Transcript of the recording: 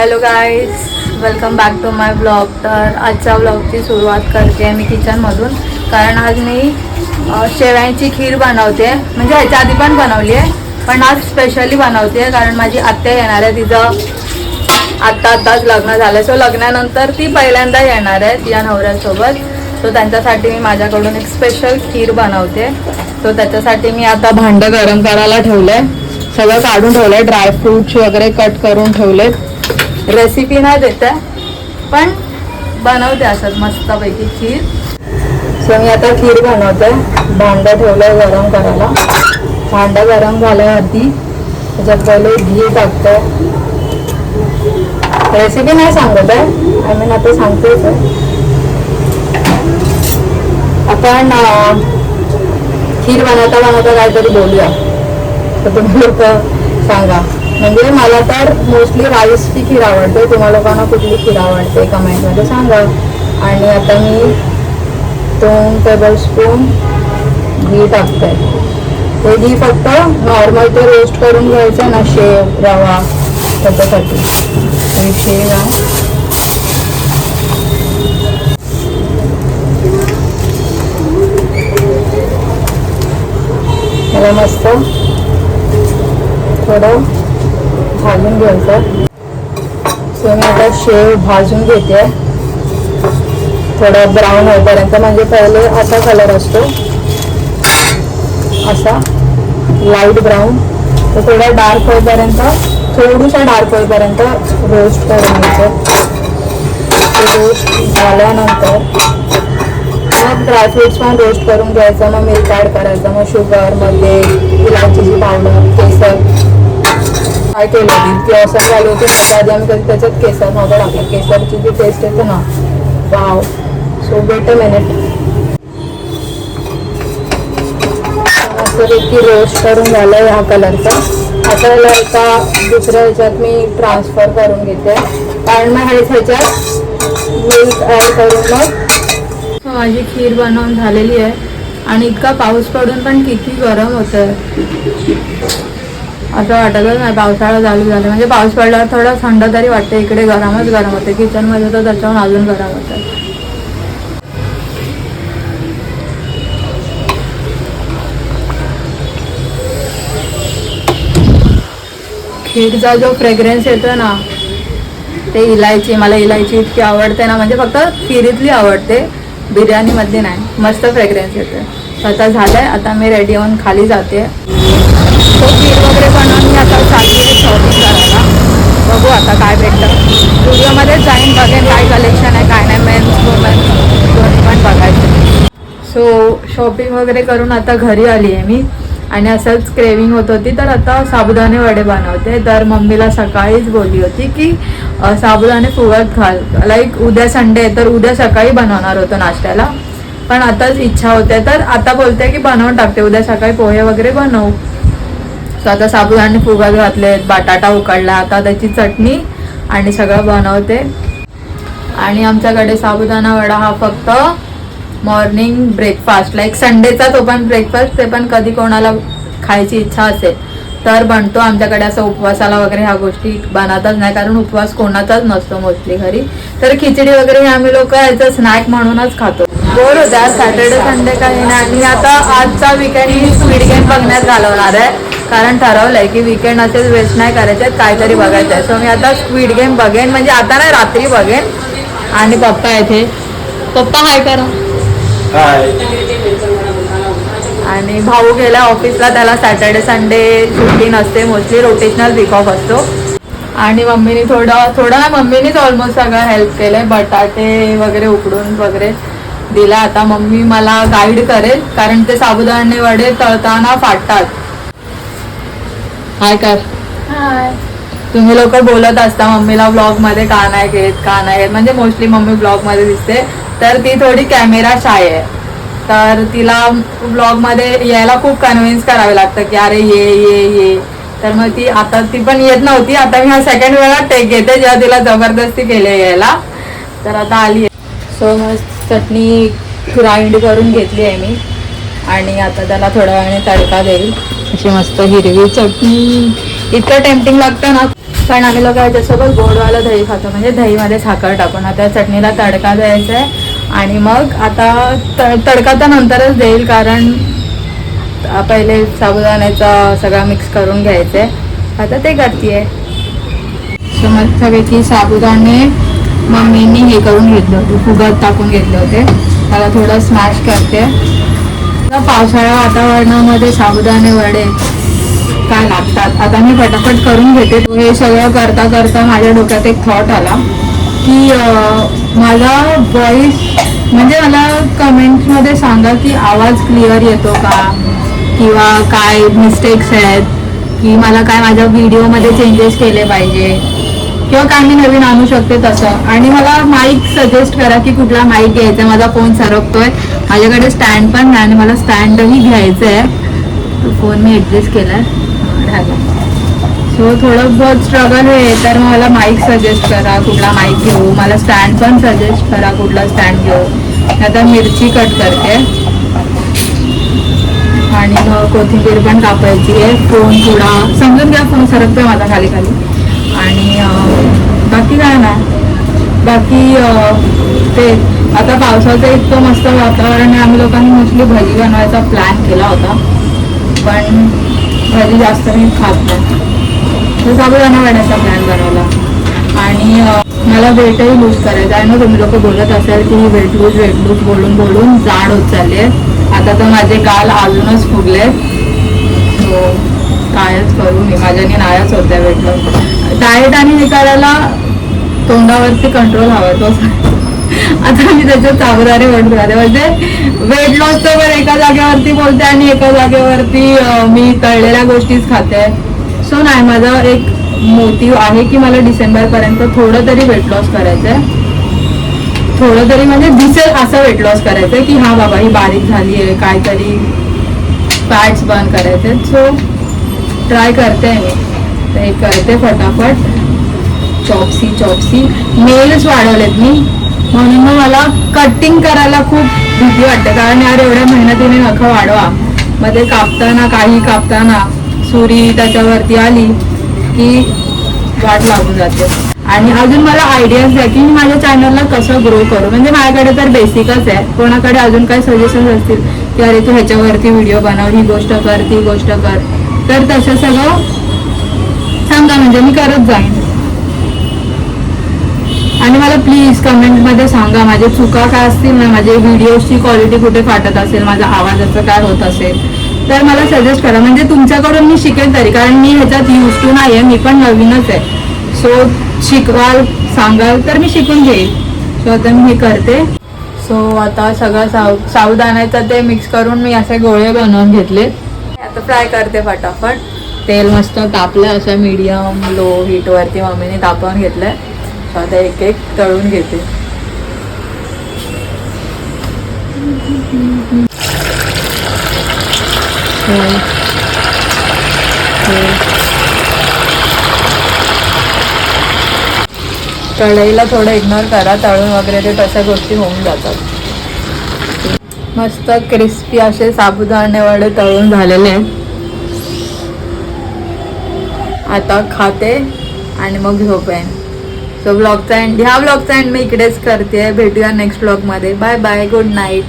Hello guys, welcome back to my blog. तर आजच्या ब्लॉगची सुरुवात करते मी किचनमधून, कारण आज मी शेवयांची खीर बनवते. म्हणजे ह्याच्या आधी पण बनवली आहे, पण आज स्पेशली बनवते कारण माझी आत्या येणार आहे. तिचं आत्ताच लग्न झालं, सो लग्नानंतर ती पहिल्यांदा येणार आहे तिच्या नवऱ्यासोबत. सो त्यांच्यासाठी मी माझ्याकडून एक स्पेशल खीर बनवते. सो त्याच्यासाठी मी आता भांडं गरम करायला ठेवलं आहे, सगळं काढून ठेवलं आहे, ड्रायफ्रूट्स वगैरे कट करून ठेवले. रेसिपी नाही देते पण बनवते असंच मस्तपैकी खीर. सो मी आता खीर बनवते. भांडं ठेवलं गरम करायला. भांडं गरम झाल्यावरती त्याच्यात पहिले घी टाकते. रेसिपी नाही सांगत आहे, आय मीन आता सांगतेच आहे. आपण खीर बनवता काहीतरी बोलूया, तर तुम्ही लोक सांगा. म्हणजे मला तर मोस्टली राईसची खीर आवडते, तुम्हाला लोकांना कुठली खीर आवडते कमेंटमध्ये सांगा. आणि आता मी 2 टेबलस्पून घी टाकते. ते घी फक्त नॉर्मल ते रोस्ट करून घ्यायचं ना, शेव रवा त्याच्यासाठी. आणि शेव आहे मला मस्त थोडं भाजून घ्यायचं. सो मी आता शेव भाजून घेते थोडं ब्राऊन होईपर्यंत. म्हणजे पहिले असा कलर असतो, असा लाईट ब्राऊन, तर थोडा डार्क होईपर्यंत, थोडंसं डार्क होईपर्यंत रोस्ट करून घ्यायचं. रोस्ट झाल्यानंतर मग ड्रायफ्रूट्स पण रोस्ट करून घ्यायचं. मग मिल्क ॲड करायचं, मग शुगर, मध्ये इलायचीची पावडर, केसर काय केलं ती असं झाली होती. त्याच्या आधी आम्ही कधी त्याच्यात केसर नव्हतं टाकलं. केसरची जी टेस्ट येते ना, wow. So weight a minute. मस्तपैकी रोस्ट करून झालं ह्या कलरचा. आता याला एका दुसऱ्या ह्याच्यात मी ट्रान्सफर करून घेते, कारण मग ह्याच्यात मिल्क ॲड करून मग माझी खीर बनवून झालेली आहे. आणि इतका पाऊस पडून पण किती गरम होतं, असं वाटतच नाही पावसाळा चालू झाला. म्हणजे पाऊस पडल्यावर थोडं थंड तरी वाटतं. इकडे गरमच गरम होते किचनमध्ये, तर त्याच्याहून अजून गरम होतं. खीरचा जो फ्रेग्रन्स येतो ना, ते इलायची, मला इलायची इतकी आवडते ना, म्हणजे फक्त खीरीतली आवडते, बिर्याणीमध्ये नाही. मस्त फ्रेग्रन्स येते. आता झालं आहे, आता मी रेडी होऊन खाली जाते. तो खीर वगैरे बनवून मी आता चालली आहे शॉपिंग करायला. बघू आता काय भेटतं. स्टुडिओमध्येच जाईन, बघेन काय कलेक्शन आहे काय नाही, मेन्स वुमेन्स दोन्ही पण बघायचं. सो शॉपिंग वगैरे करून आता घरी आली आहे मी, आणि असंच क्रेविंग होत होती, तर आता साबुदाणे वडे बनवते. तर मम्मीला सकाळीच बोलली होती की साबुदाणे फुगत घाल, लाईक उद्या संडे तर उद्या सकाळी बनवणार होतो नाश्त्याला, पण आताच इच्छा होते, तर आता बोलते की बनवून टाकते, उद्या सकाळी पोहे वगैरे बनवू. सो आता साबुदाणे फुगत घातलेत, बटाटा उकडला, आता त्याची चटणी आणि सगळं बनवते. आणि आमच्याकडे साबुदाणा वडा हा फक्त मॉर्निंग ब्रेकफास्ट, लाईक संडेचा तो पण ब्रेकफास्ट, ते पण कधी कोणाला खायची इच्छा असेल तर बनतो आमच्याकडे. असं उपवासाला वगैरे ह्या गोष्टी बनतच नाही, कारण उपवास कोणाचाच नसतो मोस्टली घरी. तर खिचडी वगैरे हे आम्ही लोक याचं स्नॅक म्हणूनच खातो. बोर होते आज सॅटर्डे संडे काही नाही. आणि आता आजचा विकेंड ही स्क्विड गेम बघण्यात घालवणार आहे, कारण ठरवलंय की विकेंड असेच वेस्ट नाही करायचे, काहीतरी बघायचं आहे. सो मी आता स्क्विड गेम बघेन, म्हणजे आता नाही रात्री बघेन. आणि पप्पा येथे, पप्पा हाय करा. आणि भाऊ गेला ऑफिसला, त्याला सॅटर्डे संडे सुट्टी नसते, मोस्टली रोटेशनल वीक ऑफ असतो. आणि मम्मीने थोडं मम्मीनेच ऑलमोस्ट सगळं हेल्प केलंय, बटाटे वगैरे उकडून वगैरे दिला. आता मम्मी मला गाईड करेल, कारण ते साबुदाणे वडे तळताना फाटतात. हाय कर. हाय. तुम्ही लोक बोलत असता मम्मीला ब्लॉगमध्ये का नाही घेत, म्हणजे मोस्टली मम्मी ब्लॉगमध्ये दिसते, तर ती थोडी कॅमेरा शाय आहे. तर तिला ब्लॉगमध्ये यायला खूप कन्व्हिन्स करावे लागतं की अरे ये. तर मग ती पण येत नव्हती. आता मी हा सेकंड वेळा टेक घेते, जेव्हा तिला जबरदस्ती केली यायला, तर आता आली आहे. सो मस्त चटणी ग्राइंड करून घेतली आहे मी, आणि आता त्याला थोड्या वेळाने तडका देईल. अशी मस्त हिरवी चटणी, इतकं टेम्पटिंग लागतं ना. पण आम्ही लोक याच्यासोबत गोडवाला दही खातो, म्हणजे दहीमध्ये साखर टाकून. आता चटणीला तडका द्यायचा आहे आणि मग आता तडका तर नंतरच देईल, कारण पहिले साबुदाण्याचा सगळा मिक्स करून घ्यायचं आहे. आता ते करते. सो मस्तपैकी साबुदाणे मम्मीनी हे करून घेतले होते, फुगत टाकून घेतले होते. त्याला थोडं स्मॅश करते. पावसाळ्या वातावरणामध्ये साबुदाणे वडे काय लागतात. आता मी पटापट करून घेते. हे सगळं करता करता माझ्या डोक्यात एक थॉट आला की माझा व्हॉइस, म्हणजे मला कमेंट्समध्ये सांगा की आवाज क्लिअर येतो का, किंवा काय मिस्टेक्स आहेत, की मला काय माझ्या व्हिडिओमध्ये चेंजेस केले पाहिजे, किंवा काय मी नवीन आणू शकते तसं. आणि मला माईक सजेस्ट करा की कुठला माईक घ्यायचा. माझा फोन सरकतोय, माझ्याकडे स्टँड पण नाही आणि मला स्टँडही घ्यायचं आहे. तो फोन मी ॲडजस्ट केला आहे. सो थोडं बहुत स्ट्रगल आहे, तर मला माईक सजेस्ट करा कुठला माईक घेऊ. मला स्टँड पण सजेस्ट करा कुठला स्टँड घेऊ. आता मिरची कट करते आणि कोथिंबीर पण कापायची आहे. फोन थोडा समजून घ्या, फोन सरकतोय माझा खाली खाली. आणि बाकी काय नाही. बाकी ते आता पावसाचं इतकं मस्त वातावरण आहे. आम्ही लोकांनी मोस्टली भजी बनवायचा प्लॅन केला होता, पण भजी जास्त मी खात नाही. तर साबुदाणा वड्याचा प्लॅन बनवला. आणि मला वेटही लूज करायचं आहे ना. तुम्ही लोक बोलत असाल की वेट लूज बोलून बोलून जाड होत चालली आहे. आता तर माझे गाल अजूनच फुगले. सो कायच करू मी, माझ्याने नाहीच होत्या वेट लॉस. डाएट आणि हे करायला तोंडावरती कंट्रोल हवा तो. आता मी त्याच्यात साबुदाणे वडून राहते, म्हणजे वेट लॉसचं पण एका जागेवरती बोलते आणि एका जागेवरती मी तळलेल्या गोष्टीच खाते. सो नाही, माझा एक मोटिव्ह आहे की मला डिसेंबरपर्यंत थोडं तरी वेट लॉस करायचं आहे. थोडं तरी म्हणजे दिसेल असं वेट लॉस करायचं आहे की हा बाबा ही बारीक झाली आहे, काहीतरी फॅट्स बर्न करायचे. सो ट्राय करते मी, ते करते फटाफट. चॉप्सी नेल्स वाढवलेत मी, म्हणून मग मला कटिंग करायला खूप भीती वाटते. कारण यार एवढ्या मेहनतीने नखं वाढवा, मग ते कापताना काही कापताना सुरी त्याच्यावरती आली की वाट लागून जाते. आणि अजून मला आयडियाज द्या की मी माझ्या चॅनलला कसं ग्रो करू. म्हणजे माझ्याकडे तर बेसिकच आहे, कोणाकडे अजून काही सजेशन्स असतील की अरे तू ह्याच्यावरती व्हिडिओ बनव, ही गोष्ट कर, ती गोष्ट कर, तर तसं सगळं सांगा, म्हणजे मी करत जाईन. आणि मला प्लीज कमेंटमध्ये सांगा माझ्या चुका काय असतील ना, माझे व्हिडिओची क्वालिटी कुठे फाटत असेल, माझा आवाजाचं काय होत असेल तर मला सजेस्ट करा. म्हणजे तुमच्याकडून मी शिकेल तरी, कारण मी ह्याच्यात यूज टू नाही आहे, मी पण नवीनच आहे. सो शिकवाल, सांगाल तर मी शिकून घेईल. सो आता मी हे करते. सो आता सगळं साबुदाण्याचं ते मिक्स करून मी असे गोळे बनवून घेतले. आता फ्राय करते फटाफट. तेल मस्त तापलं, असं मीडियम लो हीटवरती मम्मीने तापवून घेतलंय. सो आता एक एक तळून घेते. कढईला थोडं इग्नोर करा, तळून वगैरे ते तशा गोष्टी होऊन जातात. मस्त क्रिस्पी असे साबुदाणे वडे तळून झालेले आहेत. आता खाते आणि मग झोपेन. सो ब्लॉगचा एंड, ह्या ब्लॉगचा एंड मी इकडेच करते. भेटूया नेक्स्ट ब्लॉगमध्ये. Bye bye, good night.